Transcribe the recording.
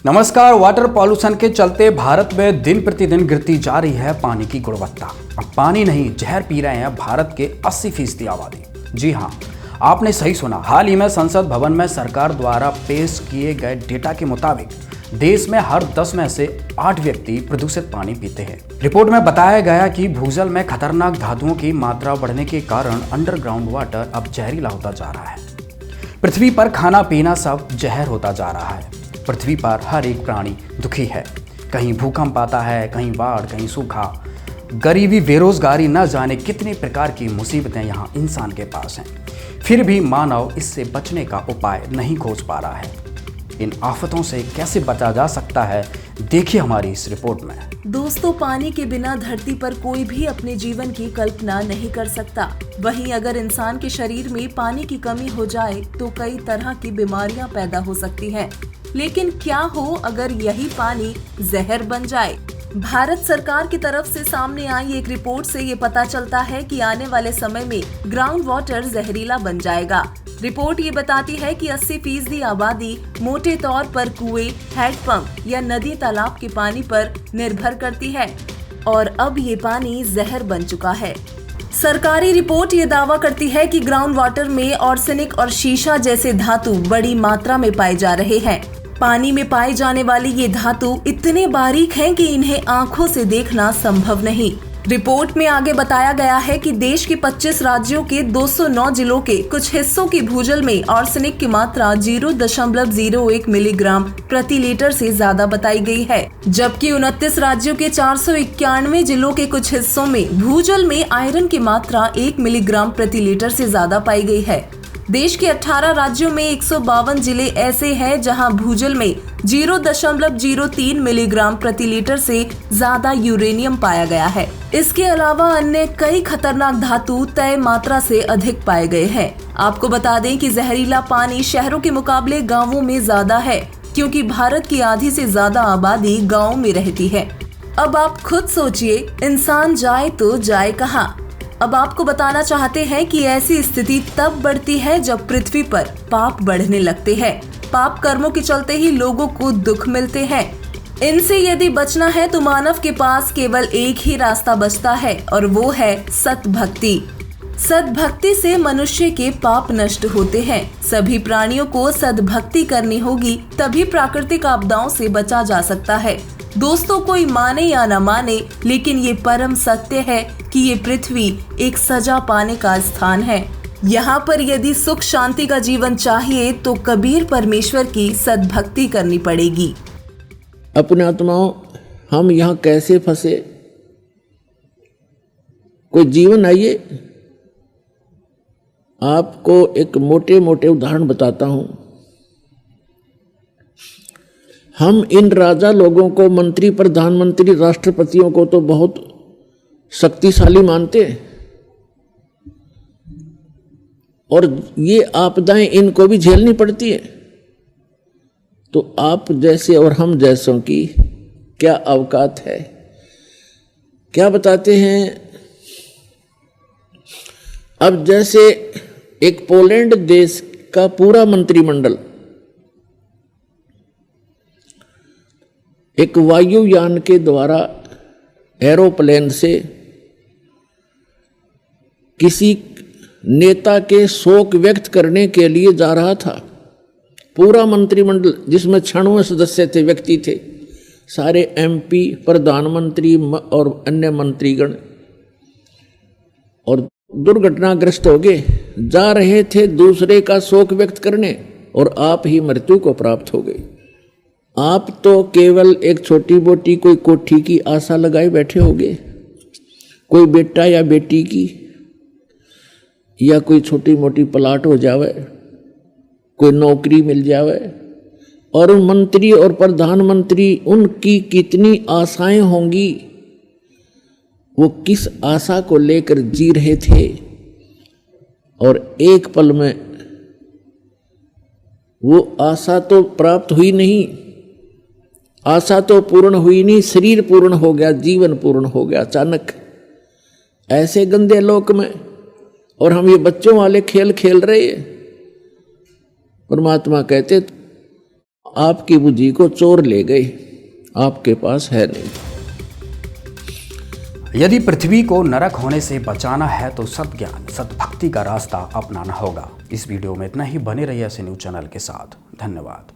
नमस्कार। Water pollution के चलते भारत में दिन प्रतिदिन गिरती जा रही है पानी की गुणवत्ता। अब पानी नहीं, जहर पी रहे हैं भारत के 80% आबादी। जी हाँ, आपने सही सुना। हाल ही में संसद भवन में सरकार द्वारा पेश किए गए डेटा के मुताबिक देश में हर 10 में से 8 व्यक्ति प्रदूषित पानी पीते हैं। रिपोर्ट में बताया गया कि भूजल में खतरनाक धातुओं की मात्रा बढ़ने के कारण अंडरग्राउंड वाटर अब जहरीला होता जा रहा है। पृथ्वी पर खाना पीना सब जहर होता जा रहा है। पृथ्वी पर हर एक प्राणी दुखी है। कहीं भूकंप आता है, कहीं बाढ़, कहीं सूखा, गरीबी, बेरोजगारी, न जाने कितने प्रकार की मुसीबतें यहाँ इंसान के पास हैं। फिर भी मानव इससे बचने का उपाय नहीं खोज पा रहा है। इन आफतों से कैसे बचा जा सकता है, देखिए हमारी इस रिपोर्ट में। दोस्तों, पानी के बिना धरती पर कोई भी अपने जीवन की कल्पना नहीं कर सकता। वहीं अगर इंसान के शरीर में पानी की कमी हो जाए तो कई तरह की बीमारियां पैदा हो सकती हैं। लेकिन क्या हो अगर यही पानी जहर बन जाए? भारत सरकार की तरफ से सामने आई एक रिपोर्ट से ये पता चलता है कि आने वाले समय में ग्राउंड वाटर जहरीला बन जाएगा। रिपोर्ट ये बताती है कि 80% आबादी मोटे तौर पर कुएं, हैंडपंप या नदी तालाब के पानी पर निर्भर करती है और अब ये पानी जहर बन चुका है। सरकारी रिपोर्ट ये दावा करती है कि ग्राउंड वाटर में आर्सेनिक और शीशा जैसे धातु बड़ी मात्रा में पाए जा रहे हैं। पानी में पाए जाने वाले ये धातु इतने बारीक हैं कि इन्हें आंखों से देखना संभव नहीं। रिपोर्ट में आगे बताया गया है कि देश के 25 राज्यों के 209 जिलों के कुछ हिस्सों की भूजल में आर्सेनिक की मात्रा 0.01 मिलीग्राम प्रति लीटर से ज्यादा बताई गई है, जबकि 29 राज्यों के 491 जिलों के कुछ हिस्सों में भूजल में आयरन की मात्रा 1 मिलीग्राम प्रति लीटर से ज्यादा पाई गई है। देश के 18 राज्यों में 152 जिले ऐसे हैं जहां भूजल में 0.03 मिलीग्राम प्रति लीटर से ज्यादा यूरेनियम पाया गया है। इसके अलावा अन्य कई खतरनाक धातु तय मात्रा से अधिक पाए गए हैं। आपको बता दें कि जहरीला पानी शहरों के मुकाबले गांवों में ज्यादा है, क्योंकि भारत की आधी से ज्यादा आबादी गाँव में रहती है। अब आप खुद सोचिए, इंसान जाए तो जाए कहाँ? अब आपको बताना चाहते हैं कि ऐसी स्थिति तब बढ़ती है जब पृथ्वी पर पाप बढ़ने लगते हैं। पाप कर्मों के चलते ही लोगों को दुख मिलते हैं। इनसे यदि बचना है तो मानव के पास केवल एक ही रास्ता बचता है और वो है सद्भक्ति। सद्भक्ति से मनुष्य के पाप नष्ट होते हैं। सभी प्राणियों को सद्भक्ति करनी होगी, तभी प्राकृतिक आपदाओं से बचा जा सकता है। दोस्तों, कोई माने या न माने, लेकिन ये परम सत्य है कि ये पृथ्वी एक सजा पाने का स्थान है। यहाँ पर यदि सुख शांति का जीवन चाहिए तो कबीर परमेश्वर की सद्भक्ति करनी पड़ेगी। अपने आत्माओं, हम यहाँ कैसे फंसे? कोई जीवन आइए, आपको एक मोटे मोटे उदाहरण बताता हूँ। हम इन राजा लोगों को, मंत्री, प्रधानमंत्री, राष्ट्रपतियों को तो बहुत शक्तिशाली मानते हैं और ये आपदाएं इनको भी झेलनी पड़ती है। तो आप जैसे और हम जैसों की क्या औकात है? क्या बताते हैं? अब जैसे एक पोलैंड देश का पूरा मंत्रिमंडल एक वायुयान के द्वारा एरोप्लेन से किसी नेता के शोक व्यक्त करने के लिए जा रहा था। पूरा मंत्रिमंडल, जिसमें 96 सदस्य थे, व्यक्ति थे, सारे एमपी, प्रधानमंत्री और अन्य मंत्रीगण, और दुर्घटनाग्रस्त हो गए। जा रहे थे दूसरे का शोक व्यक्त करने और आप ही मृत्यु को प्राप्त हो गए। आप तो केवल एक छोटी मोटी कोई कोठी की आशा लगाए बैठे होगे, कोई बेटा या बेटी की, या कोई छोटी मोटी प्लाट हो जावे, कोई नौकरी मिल जावे। और मंत्री और प्रधानमंत्री, उनकी कितनी आशाएं होंगी, वो किस आशा को लेकर जी रहे थे, और एक पल में वो आशा तो प्राप्त हुई नहीं, आशा तो पूर्ण हुई नहीं, शरीर पूर्ण हो गया, जीवन पूर्ण हो गया अचानक। ऐसे गंदे लोक में और हम ये बच्चों वाले खेल खेल रहे हैं। परमात्मा कहते आपकी बुद्धि को चोर ले गए, आपके पास है नहीं। यदि पृथ्वी को नरक होने से बचाना है तो सद्ज्ञान सद्भक्ति का रास्ता अपनाना होगा। इस वीडियो में इतना ही। बने रहिए ऐसे न्यूज़ चैनल के साथ। धन्यवाद।